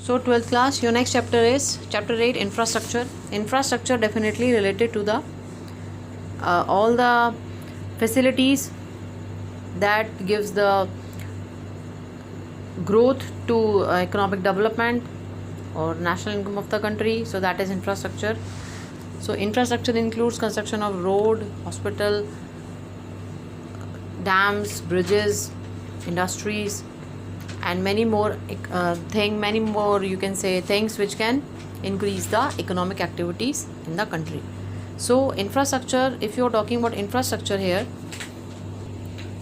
So 12th class, your next chapter is chapter 8, infrastructure. Infrastructure definitely related to the all the facilities that gives the growth to economic development or national income of the country. So that is infrastructure. So infrastructure includes construction of road, hospital, dams, bridges, industries, and many more you can say things which can increase the economic activities in the country. So infrastructure, if you are talking about infrastructure here,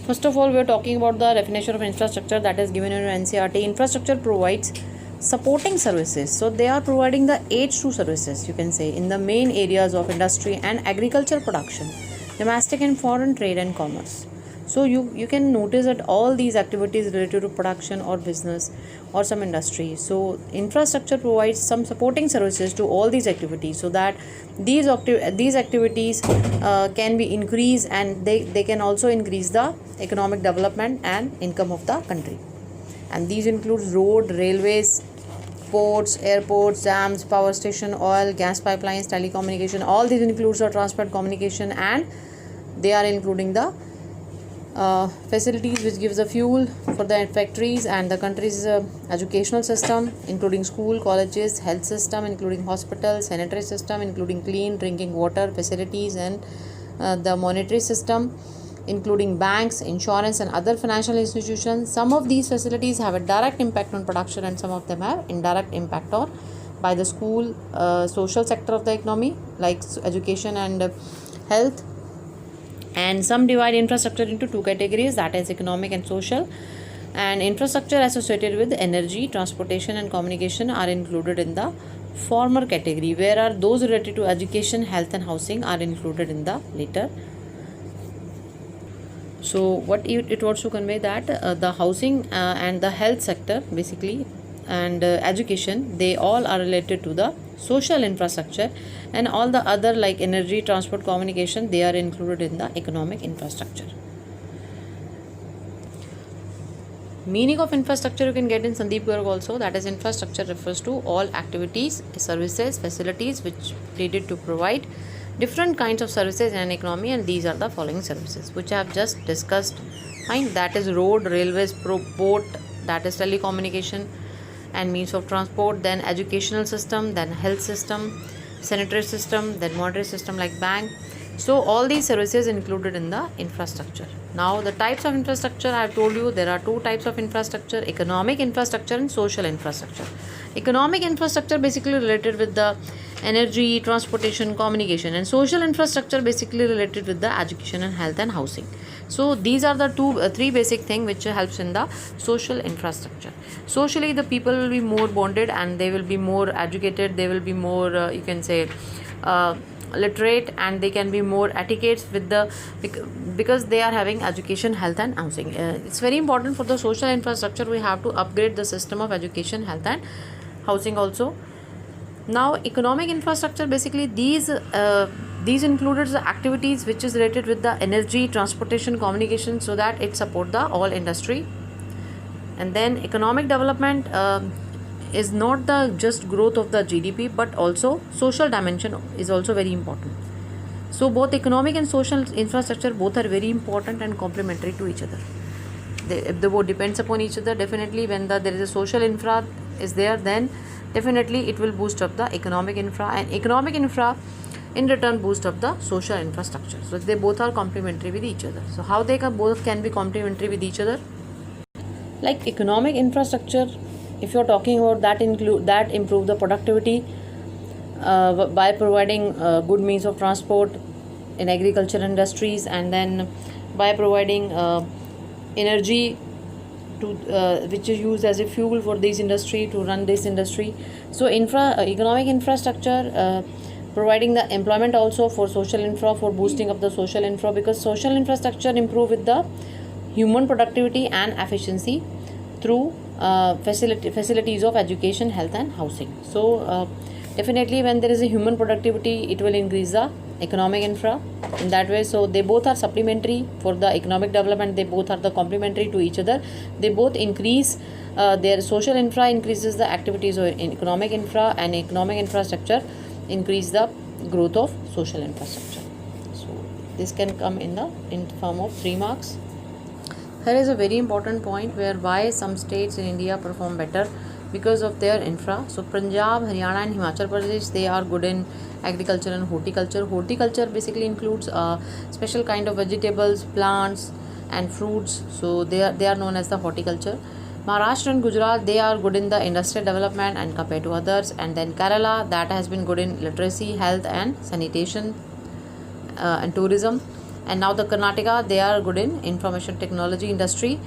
first of all we are talking about the definition of infrastructure that is given in your NCERT. Infrastructure provides supporting services, so they are providing the aids to services, you can say, in the main areas of industry and agriculture production, domestic and foreign trade and commerce. So you can notice that all these activities related to production or business or some industry. So infrastructure provides some supporting services to all these activities, so that these activities can be increased, and they can also increase the economic development and income of the country. And these include road, railways, ports, airports, dams, power station, oil, gas pipelines, telecommunication. All these includes the transport, communication, and they are including the facilities which gives the fuel for the factories and the country's educational system, including school, colleges, health system, including hospitals, sanitary system, including clean drinking water facilities, and the monetary system, including banks, insurance, and other financial institutions. Some of these facilities have a direct impact on production, and some of them have indirect impact on by the school, social sector of the economy, like education and health. And some divide infrastructure into two categories, that is economic and social. And infrastructure associated with energy, transportation, and communication are included in the former category, whereas those related to education, health, and housing are included in the later. So what it wants to convey that the housing and the health sector basically, and education, they all are related to the social infrastructure, and all the other like energy, transport, communication, they are included in the economic infrastructure. Meaning of infrastructure you can get in Sandeep Garg also, that is infrastructure refers to all activities, services, facilities which needed to provide different kinds of services in an economy, and these are the following services which I have just discussed. Fine, that is road, railways, port, that is telecommunication and means of transport, then educational system, then health system, sanitary system, then monetary system like bank. So all these services included in the infrastructure. Now the types of infrastructure, I have told you there are two types of infrastructure: economic infrastructure and social infrastructure. Economic infrastructure basically related with the energy, transportation, communication, and social infrastructure basically related with the education and health and housing. So these are the three basic things which helps in the social infrastructure. Socially, the people will be more bonded, and they will be more educated, they will be more you can say literate, and they can be more etiquettes with the because they are having education, health, and housing. It's very important for the social infrastructure. We have to upgrade the system of education, health, and housing also. Now economic infrastructure, basically these included the activities which is related with the energy, transportation, communication, so that it support the all industry. And then economic development is not the just growth of the GDP, but also social dimension is also very important. So both economic and social infrastructure, both are very important and complementary to each other. If the both depends upon each other, definitely when there is a social infra is there, then definitely it will boost up the economic infra, and economic infra in return boost up the social infrastructure. So they both are complementary with each other. So how they both can be complementary with each other? Like economic infrastructure, if you're talking about that, improve the productivity by providing good means of transport in agriculture industries, and then by providing energy to which is used as a fuel for this industry to run this industry. So economic infrastructure providing the employment also for social infra, for boosting up the social infra, because social infrastructure improve with the human productivity and efficiency through facilities of education, health, and housing. So definitely when there is a human productivity, it will increase the economic infra in that way. So they both are supplementary for the economic development. They both are the complementary to each other. They both increase their social infra increases the activities of economic infra, and economic infrastructure increase the growth of social infrastructure. So this can come in form of 3 marks. Here is a very important point where why some states in India perform better because of their infra. So Punjab, Haryana and Himachal Pradesh, they are good in agriculture and horticulture. Horticulture basically includes special kind of vegetables, plants and fruits. So they are known as the horticulture. Maharashtra and Gujarat, they are good in the industrial development and compared to others. And then Kerala, that has been good in literacy, health and sanitation and tourism. And now the Karnataka, they are good in information technology industry.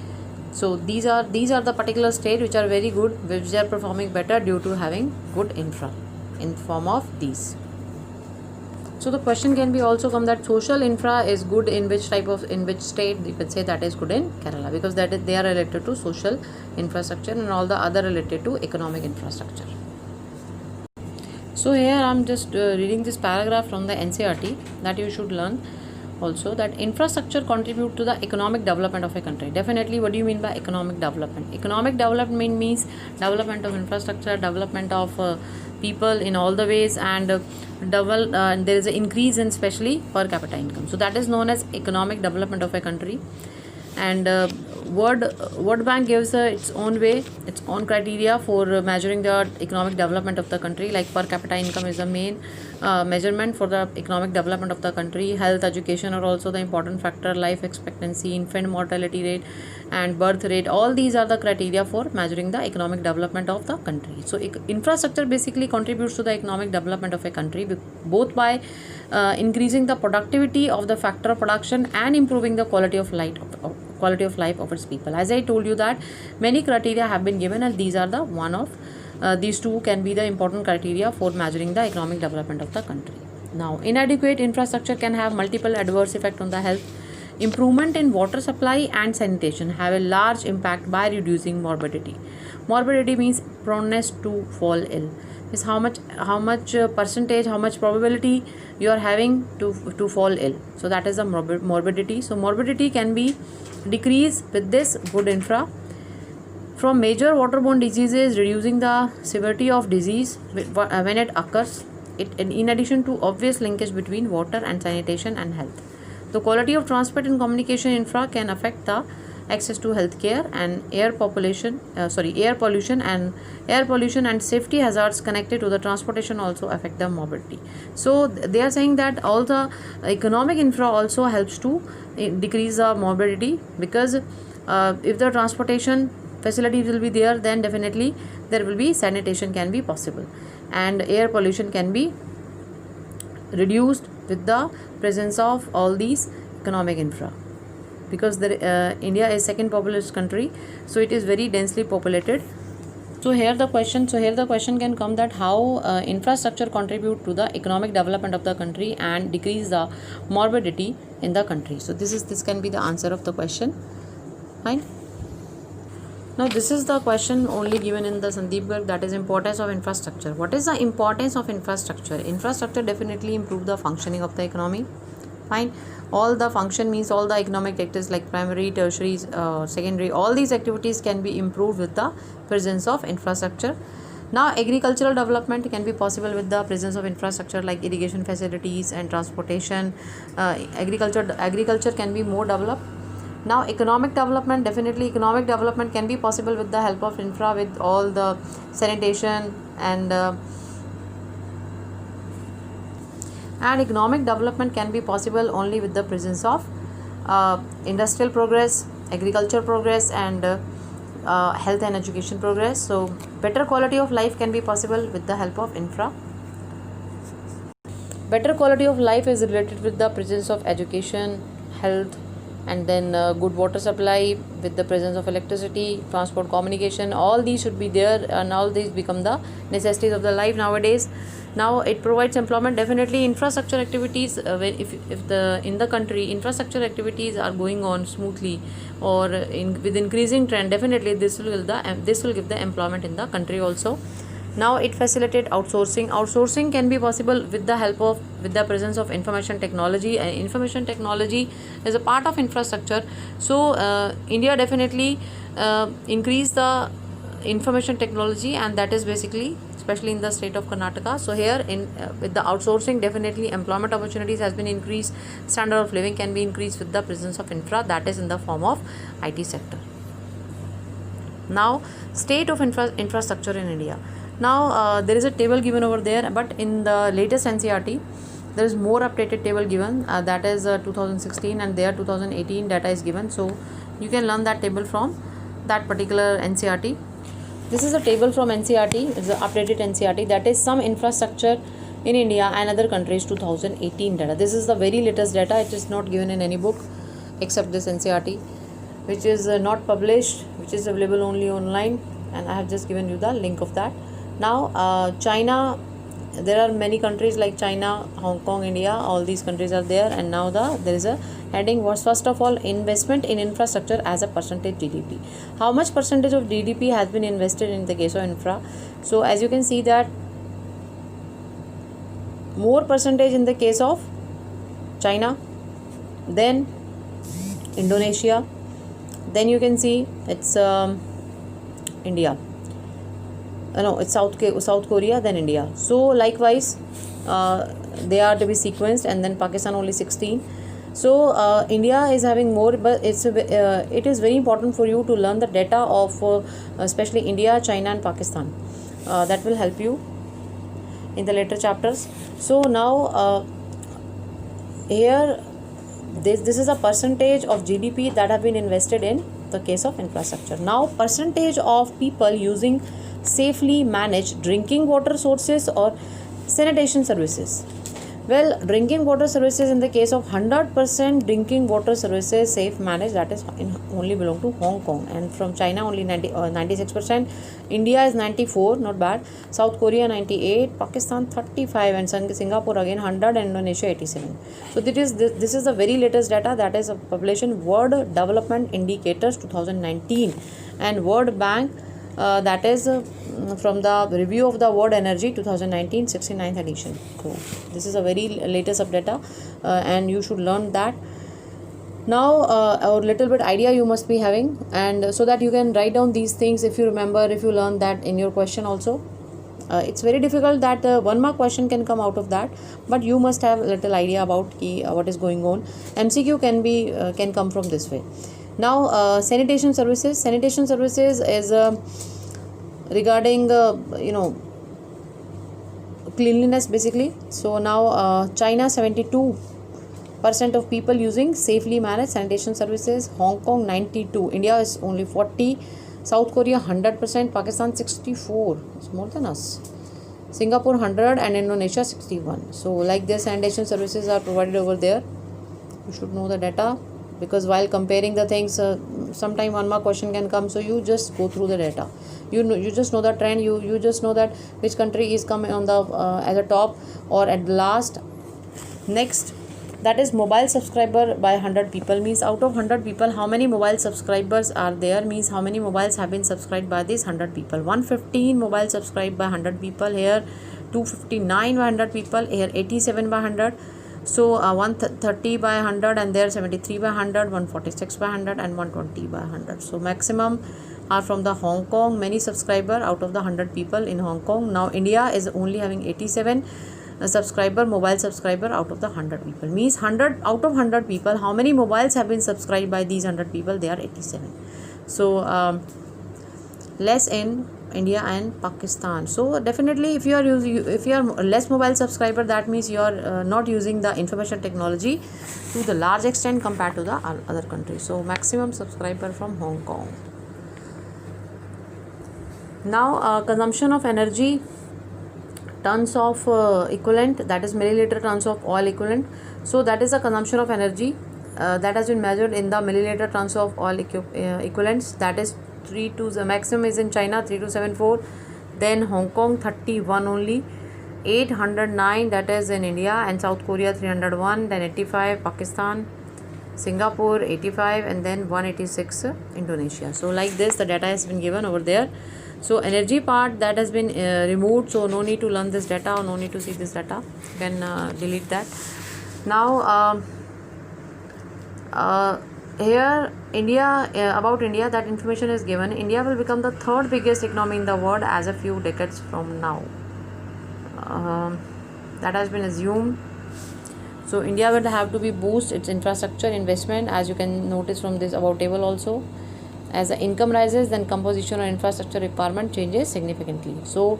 So these are the particular state which are very good, which are performing better due to having good infra in form of these. So the question can be also come that social infra is good in which state. You can say that is good in Kerala, because they are related to social infrastructure, and all the other related to economic infrastructure. So here I am just reading this paragraph from the NCERT that you should learn also, that infrastructure contribute to the economic development of a country. Definitely, what do you mean by economic development? Economic development means development of infrastructure, development of people in all the ways, and there is an increase in especially per capita income. So that is known as economic development of a country. And World Bank gives its own way, its own criteria for measuring the economic development of the country. Like per capita income is the main measurement for the economic development of the country. Health, education are also the important factor. Life expectancy, infant mortality rate and birth rate, all these are the criteria for measuring the economic development of the country. So infrastructure basically contributes to the economic development of a country, both by increasing the productivity of the factor of production and improving the quality of life of its people. As I told you that many criteria have been given, and these are the one of these two can be the important criteria for measuring the economic development of the country. Now, inadequate infrastructure can have multiple adverse effects on the health. Improvement in water supply and sanitation have a large impact by reducing morbidity. Morbidity means proneness to fall ill. Is how much percentage, how much probability you are having to fall ill. So that is the morbidity. So morbidity can be decreased with this good infra. From major waterborne diseases, reducing the severity of disease when it occurs, in addition to obvious linkage between water and sanitation and health. The quality of transport and communication infra can affect the access to healthcare, and air pollution and safety hazards connected to the transportation also affect the mobility. So they are saying that all the economic infra also helps to decrease the morbidity, because if the transportation facilities will be there, then definitely there will be sanitation can be possible, and air pollution can be reduced with the presence of all these economic infra, because India is second populous country, so it is very densely populated. So here the question can come that how infrastructure contribute to the economic development of the country and decrease the morbidity in the country. So this can be the answer of the question. Fine. Now this is the question only given in the Sandeep Garg, that is importance of infrastructure. What is the importance of infrastructure? Infrastructure definitely improve the functioning of the economy. Fine. All the function means all the economic activities like primary, tertiary, secondary, all these activities can be improved with the presence of infrastructure. Now agricultural development can be possible with the presence of infrastructure like irrigation facilities and transportation. Agriculture can be more developed. Now economic development, definitely economic development can be possible with the help of infra, with all the sanitation and economic development can be possible only with the presence of industrial progress, agriculture progress and health and education progress. So better quality of life can be possible with the help of infra. Better quality of life is related with the presence of education, health, and then good water supply with the presence of electricity, transport, communication. All these should be there, and all these become the necessities of the life nowadays. Now it provides employment. Definitely infrastructure activities, in the country infrastructure activities are going on smoothly or with increasing trend, definitely this will give the employment in the country also. Now it facilitates outsourcing. Outsourcing can be possible with the presence of information technology, and information technology is a part of infrastructure. So India definitely increase the information technology, and that is basically especially in the state of Karnataka. So here in with the outsourcing, definitely employment opportunities has been increased, standard of living can be increased with the presence of infra, that is in the form of IT sector. Now state of infrastructure in India. Now there is a table given over there, but in the latest NCERT there is more updated table given, that is 2016, and there 2018 data is given. So you can learn that table from that particular NCERT. This is a table from NCERT, it's the updated NCERT, that is some infrastructure in India and other countries 2018 data. This is the very latest data. It is not given in any book except this NCERT, which is not published, which is available only online, and I have just given you the link of that. Now China, there are many countries like China, Hong Kong, India, all these countries are there, and now there is a heading was first of all investment in infrastructure as a percentage GDP. How much percentage of GDP has been invested in the case of infra? So as you can see that more percentage in the case of China, then Indonesia, then you can see it's India. No, it's South Korea, then India. So likewise they are to be sequenced, and then Pakistan only 16. So India is having more, but it is very important for you to learn the data of especially India, China and Pakistan. That will help you in the later chapters. So now here this is a percentage of GDP that have been invested in the case of infrastructure. Now percentage of people using safely managed drinking water sources or sanitation services. Well, drinking water services, in the case of 100% drinking water services safe managed, that is only belong to Hong Kong, and from China only 96%, India is 94, not bad, South Korea 98, Pakistan 35, and Singapore again 100, and Indonesia 87. So this is the very latest data, that is a population World Development Indicators 2019, and World Bank that is from the review of the world energy 2019 69th edition. So this is a very latest of data, and you should learn that. Now a little bit idea you must be having, and so that you can write down these things if you remember, if you learn that in your question also. It's very difficult that 1 mark question can come out of that, but you must have a little idea about what is going on. MCQ can come from this way. Now sanitation services is regarding cleanliness basically. So now China 72% of people using safely managed sanitation services, Hong Kong 92, India is only 40, South Korea 100%, Pakistan 64, it's more than us, Singapore 100, and Indonesia 61. So like this sanitation services are provided over there. You should know the data, because while comparing the things sometime 1 mark question can come, so you just go through the data. You just know the trend, you just know that which country is coming on the as a top or at the last. Next, that is mobile subscriber by 100 people, means out of 100 people how many mobile subscribers are there, means how many mobiles have been subscribed by these 100 people. 115 mobile subscribed by 100 people, here 259 by 100 people, here 87 by 100. So 130 by 100, and there 73 by 100, 146 by 100, and 120 by 100. So maximum are from the Hong Kong, many subscriber out of the 100 people in Hong Kong. Now India is only having 87 mobile subscriber out of the 100 people, means 100 out of 100 people how many mobiles have been subscribed by these 100 people, they are 87. So less in India and Pakistan. So definitely if you are less mobile subscriber, that means you are not using the information technology to the large extent compared to the other countries. So maximum subscriber from Hong Kong. Now consumption of energy, tons of equivalent, that is milliliter tons of oil equivalent. So that is the consumption of energy that has been measured in the milliliter tons of oil equivalents, that is the maximum is in China 3274, then Hong Kong 31 only, 809 that is in India, and South Korea 301, then 85 Pakistan, Singapore 85, and then 186 Indonesia. So like this the data has been given over there. So energy part that has been removed, so no need to learn this data or no need to see this data. You can delete that. Now here India, about India, that information is given. India will become the third biggest economy in the world as a few decades from now. That has been assumed. So India will have to be boost its infrastructure investment, as you can notice from this about table also. As the income rises, then composition or infrastructure requirement changes significantly. So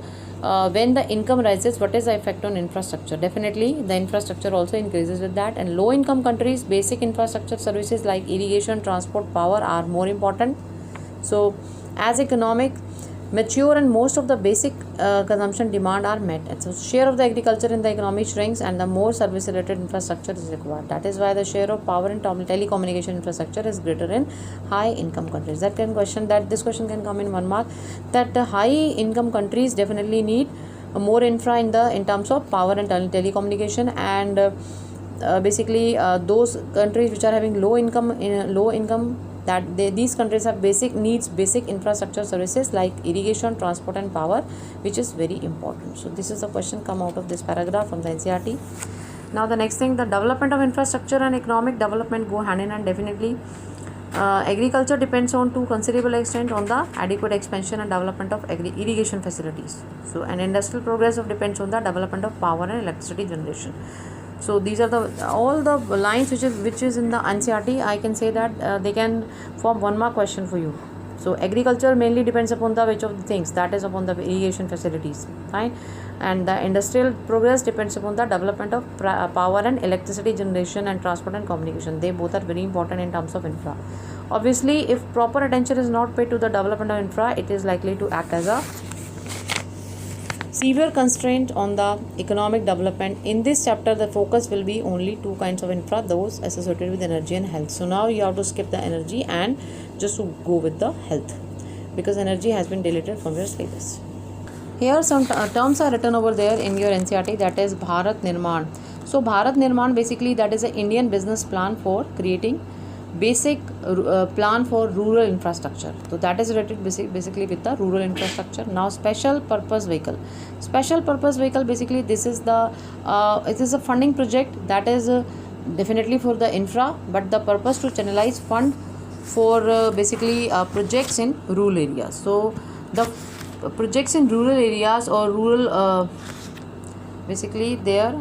when the income rises, what is the effect on infrastructure? Definitely the infrastructure also increases with that. And low income countries, basic infrastructure services like irrigation, transport, power are more important. So as economic mature and most of the basic consumption demand are met, and so share of the agriculture in the economy shrinks and the more service related infrastructure is required. That is why the share of power and telecommunication infrastructure is greater in high income countries. This question can come in 1 mark, that the high income countries definitely need more infra in terms of power and telecommunication, and basically those countries which are having low income, that these countries have basic infrastructure services like irrigation, transport and power, which is very important. So this is a question come out of this paragraph from the NCERT. Now the next thing, the development of infrastructure and economic development go hand in hand. Definitely agriculture depends on to considerable extent on the adequate expansion and development of irrigation facilities. So and industrial progress depends on the development of power and electricity generation. So these are all the lines which is in the NCERT. I can say that they can form 1 mark question for you. So agriculture mainly depends upon the which of the things, that is upon the irrigation facilities, fine, and the industrial progress depends upon the development of power and electricity generation and transport and communication. They both are very important in terms of infra. Obviously, if proper attention is not paid to the development of infra, it is likely to act as a severe constraint on the economic development. In this chapter, the focus will be only 2 kinds of infra, those associated with energy and health. So now you have to skip the energy and just to go with the health, because energy has been deleted from your syllabus. Here some terms are written over there in your NCERT, that is Bharat Nirman. So Bharat Nirman, basically that is an Indian business plan for creating basic plan for rural infrastructure. So that is related basically with the rural infrastructure. Now special purpose vehicle. Special purpose vehicle, basically this is the it is a funding project that is definitely for the infra, but the purpose to channelize fund for basically projects in rural areas. So the projects in rural areas or rural basically their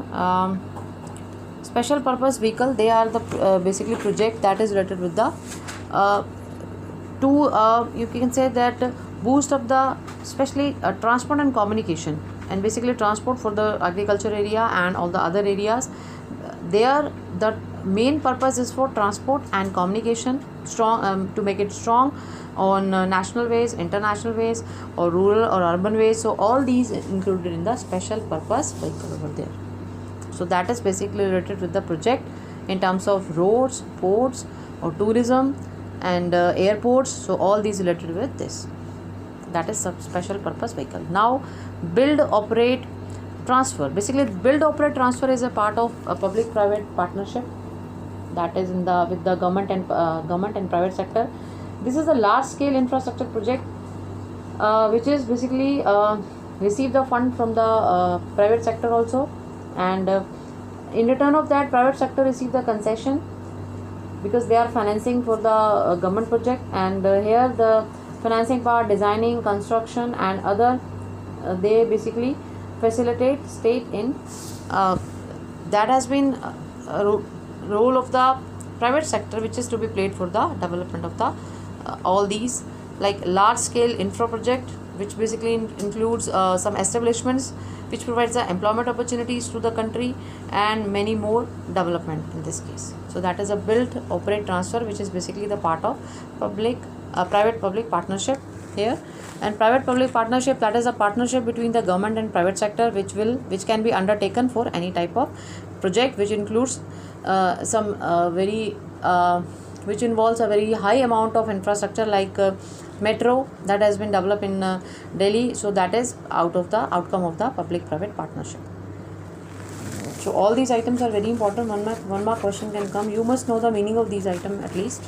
special purpose vehicle, they are the basically project that is related with the you can say that boost of the especially transport and communication, and basically transport for the agriculture area and all the other areas. There the main purpose is for transport and communication, strong to make it strong on national ways, international ways, or rural or urban ways. So all these included in the special purpose vehicle over there. So that is basically related with the project in terms of roads, ports or tourism and airports. So all these related with this, that is special purpose vehicle. Now build, operate, transfer. Basically build, operate, transfer is a part of a public private partnership, that is in the with the government and private sector. This is a large scale infrastructure project which is basically receive the fund from the private sector also, and in return of that private sector receive the concession because they are financing for the government project. And here the financing part, designing, construction and other they basically facilitate state in that has been role of the private sector, which is to be played for the development of the all these like large scale infra project, which basically includes some establishments which provides the employment opportunities to the country and many more development in this case. So that is a build, operate, transfer, which is basically the part of private public partnership here. And private public partnership, that is a partnership between the government and private sector which can be undertaken for any type of project which includes some which involves a very high amount of infrastructure like metro that has been developed in Delhi. So that is out of the outcome of the public private partnership. So all these items are very important. One mark question can come. You must know the meaning of these items at least.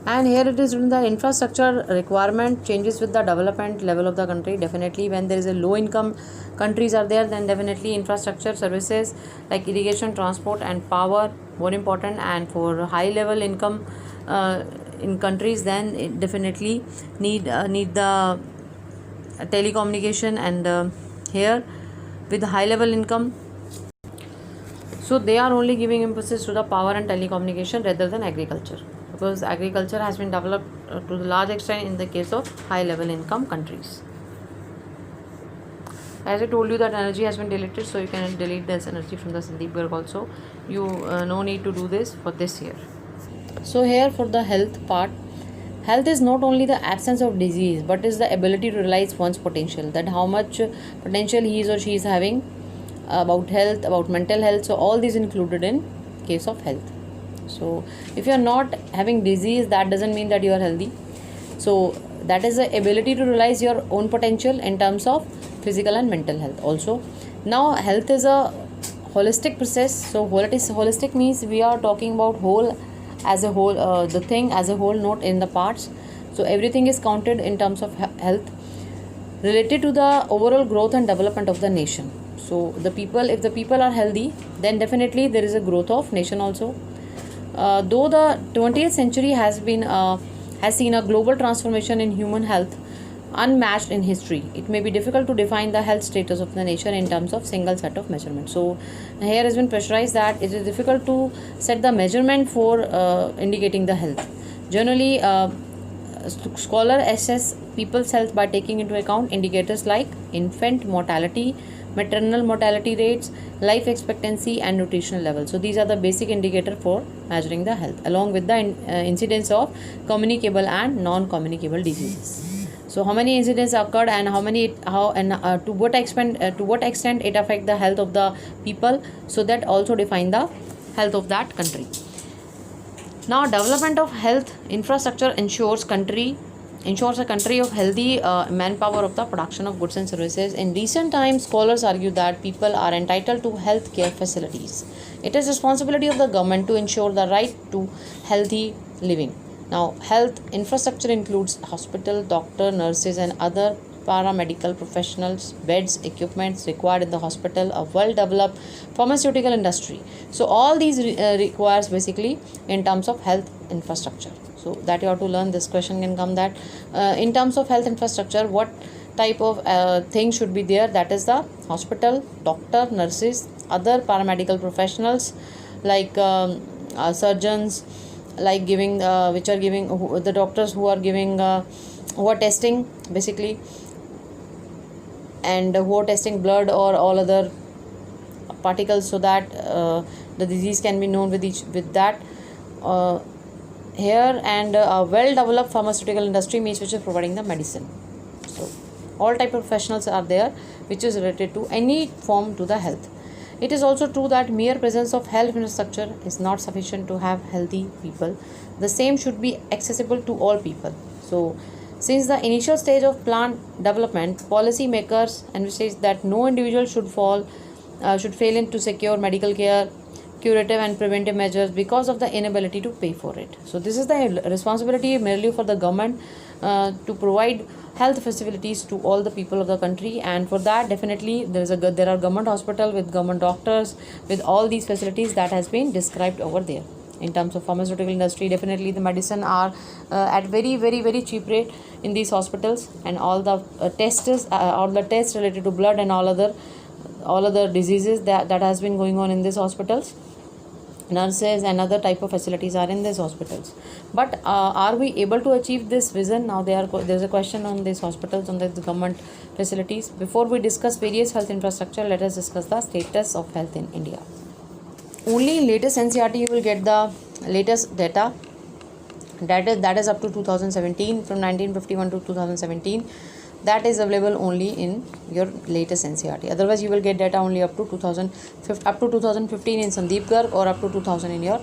And here it is written the infrastructure requirement changes with the development level of the country. Definitely when there is a low income countries are there, then definitely infrastructure services like irrigation, transport and power more important. And for high level income in countries, then it definitely need the telecommunication. And here with high level income, so they are only giving emphasis to the power and telecommunication rather than agriculture, because agriculture has been developed to the large extent in the case of high level income countries. As I told you that energy has been deleted, so you can delete this energy from the Sandeep Garg also. You no need to do this for this year. So here for the health part, health is not only the absence of disease but is the ability to realize one's potential, that how much potential he is or she is having about health, about mental health. So all these included in case of health. So if you are not having disease, that doesn't mean that you are healthy. So that is the ability to realize your own potential in terms of physical and mental health also. Now health is a holistic process. So what is holistic means, we are talking about whole as a whole, the thing as a whole, not in the parts. So everything is counted in terms of health related to the overall growth and development of the nation. So the people, if the people are healthy, then definitely there is a growth of nation also. Though the 20th century has seen a global transformation in human health unmatched in history, it may be difficult to define the health status of the nation in terms of single set of measurements. So here has been pressurized that it is difficult to set the measurement for indicating the health. Generally, scholar assess people's health by taking into account indicators like infant mortality, maternal mortality rates, life expectancy and nutritional levels. So these are the basic indicator for measuring the health, along with the incidence of communicable and non-communicable diseases. So how many incidents occurred and to what extent it affect the health of the people, so that also define the health of that country. Now development of health infrastructure ensures a country of healthy manpower of the production of goods and services. In recent times, scholars argue that people are entitled to health care facilities. It is responsibility of the government to ensure the right to healthy living. Now, health infrastructure includes hospital, doctor, nurses and other paramedical professionals, beds, equipments required in the hospital, a well-developed pharmaceutical industry. So all these requires basically in terms of health infrastructure. So that you have to learn. This question can come that in terms of health infrastructure, what type of things should be there? That is the hospital, doctor, nurses, other paramedical professionals like surgeons, like giving the doctors who are giving who are testing basically, and who are testing blood or all other particles, so that the disease can be known with that here. And a well developed pharmaceutical industry means which is providing the medicine. So all type of professionals are there which is related to any form to the health. It is also true that mere presence of health infrastructure is not sufficient to have healthy people. The same should be accessible to all people. So since the initial stage of plant development, policy makers envisage that no individual should fail in to secure medical care, curative and preventive measures because of the inability to pay for it. So this is the responsibility merely for the government to provide health facilities to all the people of the country. And for that, definitely there are government hospital with government doctors with all these facilities that has been described over there. In terms of pharmaceutical industry, definitely the medicine are at very very very cheap rate in these hospitals, and all the tests related to blood and all other diseases that has been going on in these hospitals. Nurses and other type of facilities are in these hospitals. But are we able to achieve this vision? Now there's a question on these hospitals, on the government facilities. Before we discuss various health infrastructure, let us discuss the status of health in India. Only in latest NCERT you will get the latest data. That is up to 2017, from 1951 to 2017. That is available only in your latest NCERT. Otherwise, you will get data only up to 2015 in Sandeep Garg, or up to 2000 in your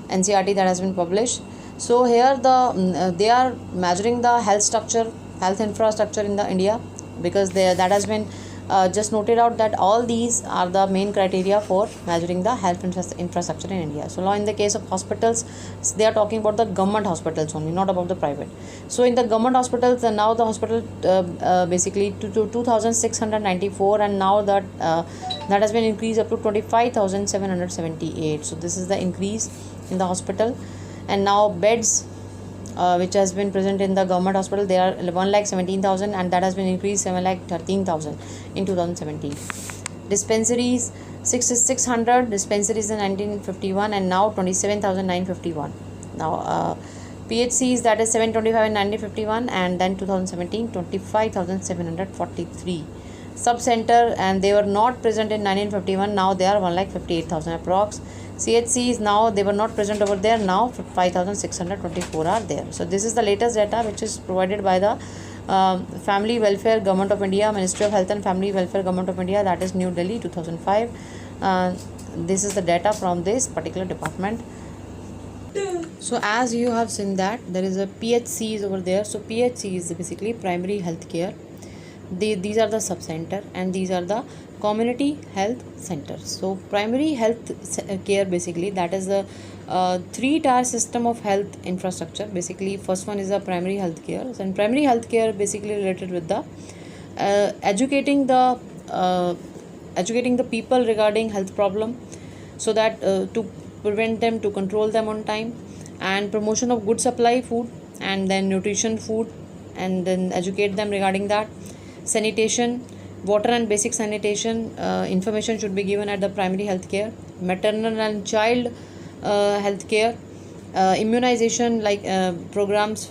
NCERT that has been published. So here they are measuring the health infrastructure in the India, because that has been just noted out that all these are the main criteria for measuring the health infrastructure in India. So now in the case of hospitals, they are talking about the government hospitals only, not about the private. So in the government hospitals, now the hospital basically to 2694, and now that that has been increased up to 25,778. So this is the increase in the hospital. And now beds which has been present in the government hospital, they are 1,17,000, and that has been increased 7,13,000 in 2017. Dispensaries, 600 dispensaries in 1951, and now 27,951. Now PHCs, that is 725 in 1951, and then 2017 25,743. Sub-center, and they were not present in 1951, now they are 1,58,000 approx. CHCs, now they were not present over there, now 5,624 are there. So this is the latest data which is provided by the Family Welfare Government of India, Ministry of Health and Family Welfare Government of India, that is New Delhi, 2005. This is the data from this particular department. So as you have seen that there is a PHCs over there. So PHC is basically primary health care. These are the sub-center, and these are the community health centers. So primary health care, basically that is the 3-tier system of health infrastructure. Basically first one is the primary health care, and primary health care basically related with the educating the people regarding health problem, so that to prevent them, to control them on time, and promotion of good supply food, and then nutrition food, and then educate them regarding that. Sanitation, water and basic sanitation information should be given at the primary health care. Maternal and child health care, immunization like programs,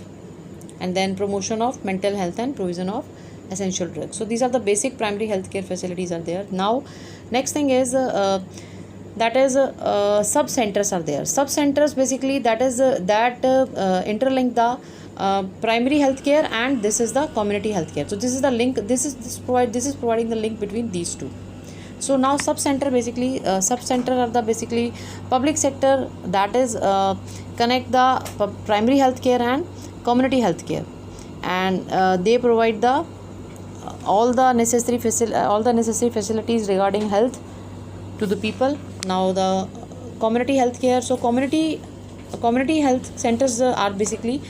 and then promotion of mental health and provision of essential drugs. So these are the basic primary health care facilities are there. Now next thing is that is sub centers are there. Sub centers basically that is interlink the primary healthcare, and this is the community healthcare. So this is the link. This is providing the link between these two. So now sub center basically sub center are the basically public sector that is connect the primary healthcare and community healthcare, and they provide the all the necessary facilities regarding health to the people. Now the community healthcare. So community health centers are basically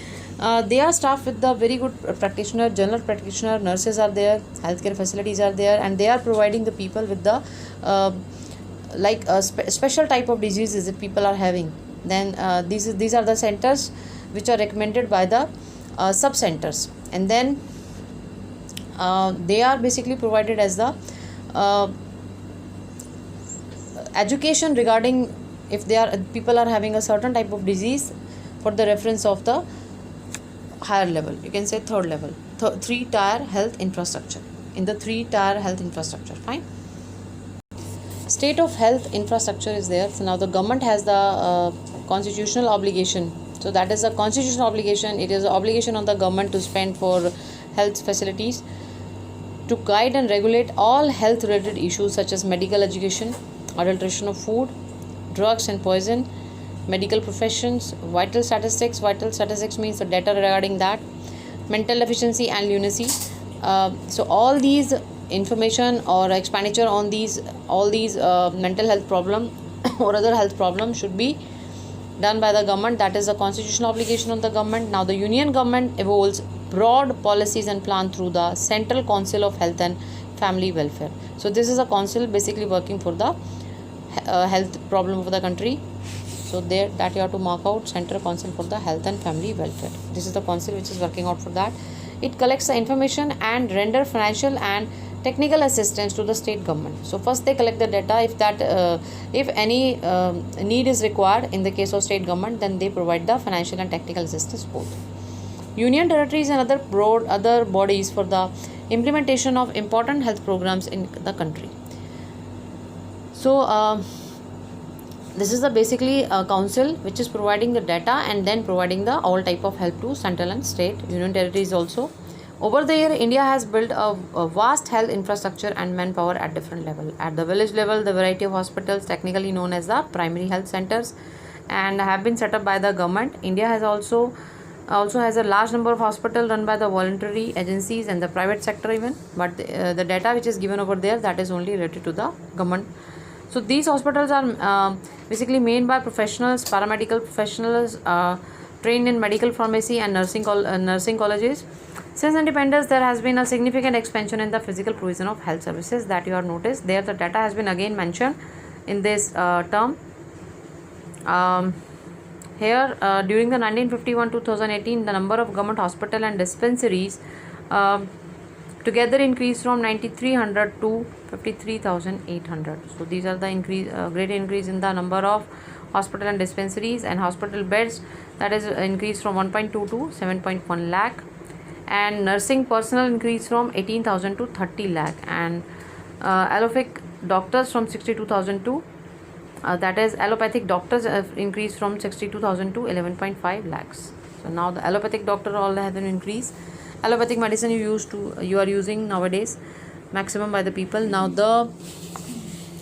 they are staffed with the very good practitioner, general practitioner, nurses are there, healthcare facilities are there, and they are providing the people with the special type of diseases that people are having. Then these are the centers which are recommended by the sub centers, and then they are basically provided as the education regarding if people are having a certain type of disease for the reference of the higher level, you can say third level, 3-tier health infrastructure. In the 3-tier health infrastructure, fine. State of health infrastructure is there. So now the government has the constitutional obligation. So that is a constitutional obligation. It is an obligation on the government to spend for health facilities, to guide and regulate all health related issues such as medical education, adulteration of food, drugs and poison, medical professions, vital statistics. Vital statistics means the data regarding that, mental efficiency and lunacy. So all these information or expenditure on all these mental health problem or other health problem should be done by the government. That is a constitutional obligation on the government. Now the union government evolves broad policies and plan through the Central Council of Health and Family Welfare. So this is a council basically working for the health problem of the country. So there that you have to mark out, Central Council for the Health and Family Welfare. This is the council which is working out for that. It collects the information and render financial and technical assistance to the state government. So first they collect the data. If any need is required in the case of state government, then they provide the financial and technical assistance both. Union territories and other bodies for the implementation of important health programs in the country. So this is the basically a council which is providing the data and then providing the all type of help to central and state union territories also. Over the year, India has built a vast health infrastructure and manpower at different level. At the village level, the variety of hospitals, technically known as the primary health centers, and have been set up by the government. India has also also has a large number of hospitals run by the voluntary agencies and the private sector even, but the data which is given over there, that is only related to the government. So these hospitals are basically made by professionals, paramedical professionals trained in medical pharmacy and nursing colleges. Since independence, there has been a significant expansion in the physical provision of health services that you have noticed. There the data has been again mentioned in this term. Here during the 1951-2018, the number of government hospital and dispensaries together increased from 9300 to 53,800. So these are the great increase in the number of hospital and dispensaries, and hospital beds, that is increased from 1.2 to 7.1 lakh, and nursing personnel increased from 18,000 to 30 lakh, and allopathic doctors from 62,000 to that is allopathic doctors have increased from 62,000 to 11.5 lakhs. So now the allopathic doctor all have an increase. Allopathic medicine you are using nowadays maximum by the people. Now the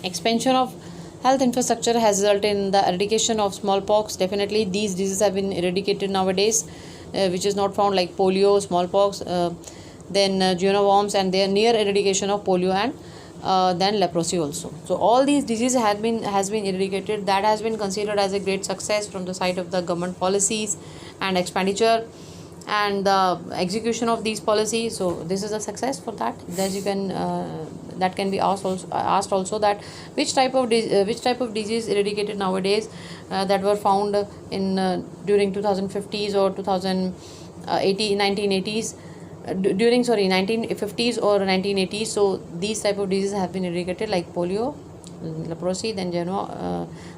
expansion of health infrastructure has resulted in the eradication of smallpox. Definitely these diseases have been eradicated nowadays, which is not found, like polio, smallpox, then genoworms, and their near eradication of polio, and then leprosy also. So all these diseases has been eradicated. That has been considered as a great success from the side of the government policies and expenditure and the execution of these policies. So this is a success for that. As you can that can be asked also that which type of disease eradicated nowadays that were found in during 2050s or 1980s during 1950s or 1980s. So these type of diseases have been eradicated, like polio, leprosy, then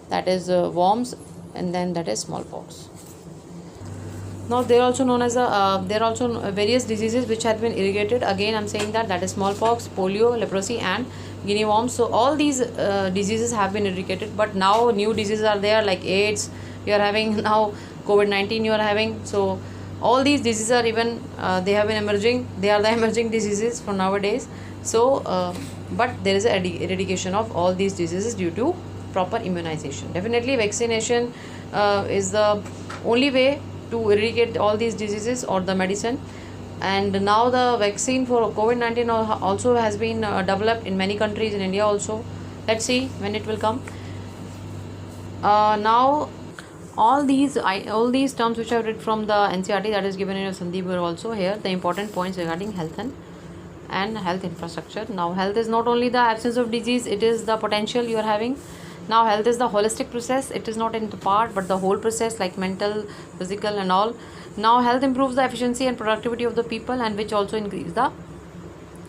that is worms, and then that is smallpox. Now they are also known as there are also various diseases which have been eradicated. Again I'm saying that is smallpox, polio, leprosy, and guinea worms. So all these diseases have been eradicated, but now new diseases are there, like AIDS you are having now, COVID-19 you are having. So all these diseases are even they have been emerging. They are the emerging diseases for nowadays. So but there is an eradication of all these diseases due to proper immunization. Definitely vaccination is the only way to eradicate all these diseases, or the medicine. And now the vaccine for COVID-19 also has been developed in many countries, in India also. Let's see when it will come. Now all these terms which I read from the NCERT, that is given in Sandeep Gur also. Here the important points regarding health and health infrastructure. Now health is not only the absence of disease, it is the potential you are having. Now health is the holistic process. It is not in the part but the whole process, like mental, physical, and all. Now health improves the efficiency and productivity of the people, and which also increase the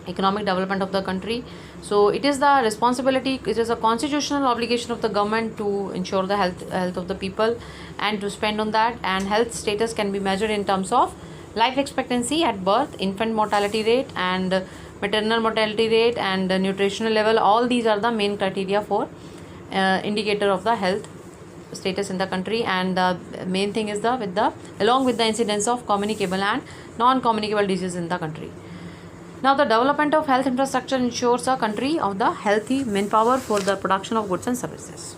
economic development of the country. So it is the responsibility, it is a constitutional obligation of the government to ensure the health of the people and to spend on that. And health status can be measured in terms of life expectancy at birth, infant mortality rate, and maternal mortality rate, and nutritional level. All these are the main criteria for indicator of the health status in the country. And the main thing is along with the incidence of communicable and non-communicable diseases in the country. Now the development of health infrastructure ensures a country of the healthy manpower for the production of goods and services.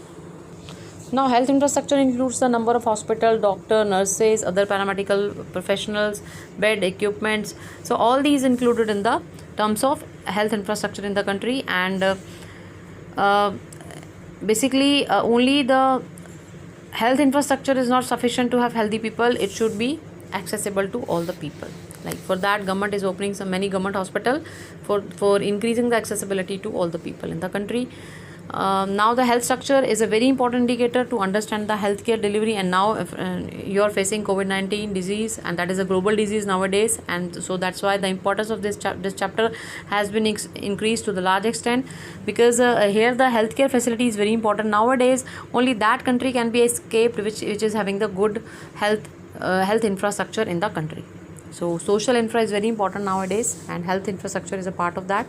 Now health infrastructure includes the number of hospital, doctor, nurses, other paramedical professionals, bed, equipments. So all these included in the terms of health infrastructure in the country. And basically only the health infrastructure is not sufficient to have healthy people. It should be accessible to all the people. Like for that, government is opening many government hospital for increasing the accessibility to all the people in the country. Now the health structure is a very important indicator to understand the healthcare delivery. And now if you are facing COVID-19 disease, and that is a global disease nowadays, and so that's why the importance of this chapter has been increased to the large extent, because here the healthcare facility is very important nowadays. Only that country can be escaped which is having the good health infrastructure in the country. So social infra is very important nowadays, and health infrastructure is a part of that.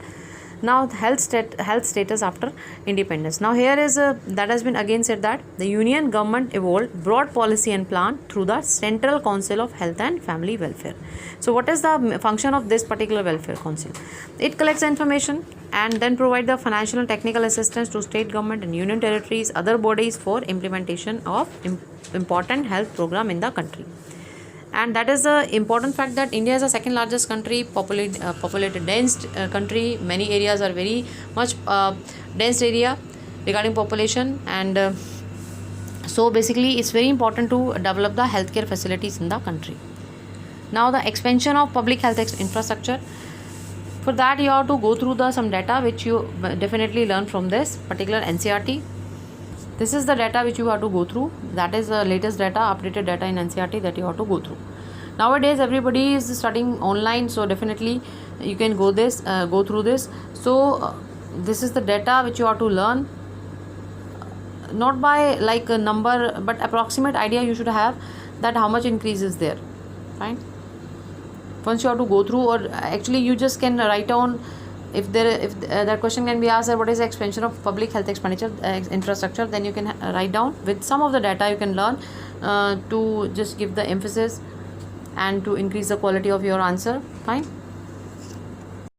Now health status after independence. Now here is that has been again said that the union government evolved broad policy and plan through the Central Council of Health and Family Welfare. So what is the function of this particular welfare council? It collects information and then provide the financial and technical assistance to state government and union territories, other bodies, for implementation of important health program in the country. and that is the important fact that India is the second largest country, populated dense country. Many areas are very much dense area regarding population, and so basically it's very important to develop the healthcare facilities in the country. Now the expansion of public health infrastructure. For that you have to go through the some data which you definitely learn from this particular NCERT. This is the data which you have to go through. That is the latest data, updated data in NCERT that you have to go through. Nowadays everybody is studying online, so definitely you can go through this. So this is the data which you have to learn, not by like a number, but approximate idea you should have that how much increase is there. Fine. Once you have to go through, or actually you just can write down, if that question can be asked, what is the expansion of public health expenditure infrastructure, then you can write down with some of the data you can learn to just give the emphasis and to increase the quality of your answer. Fine.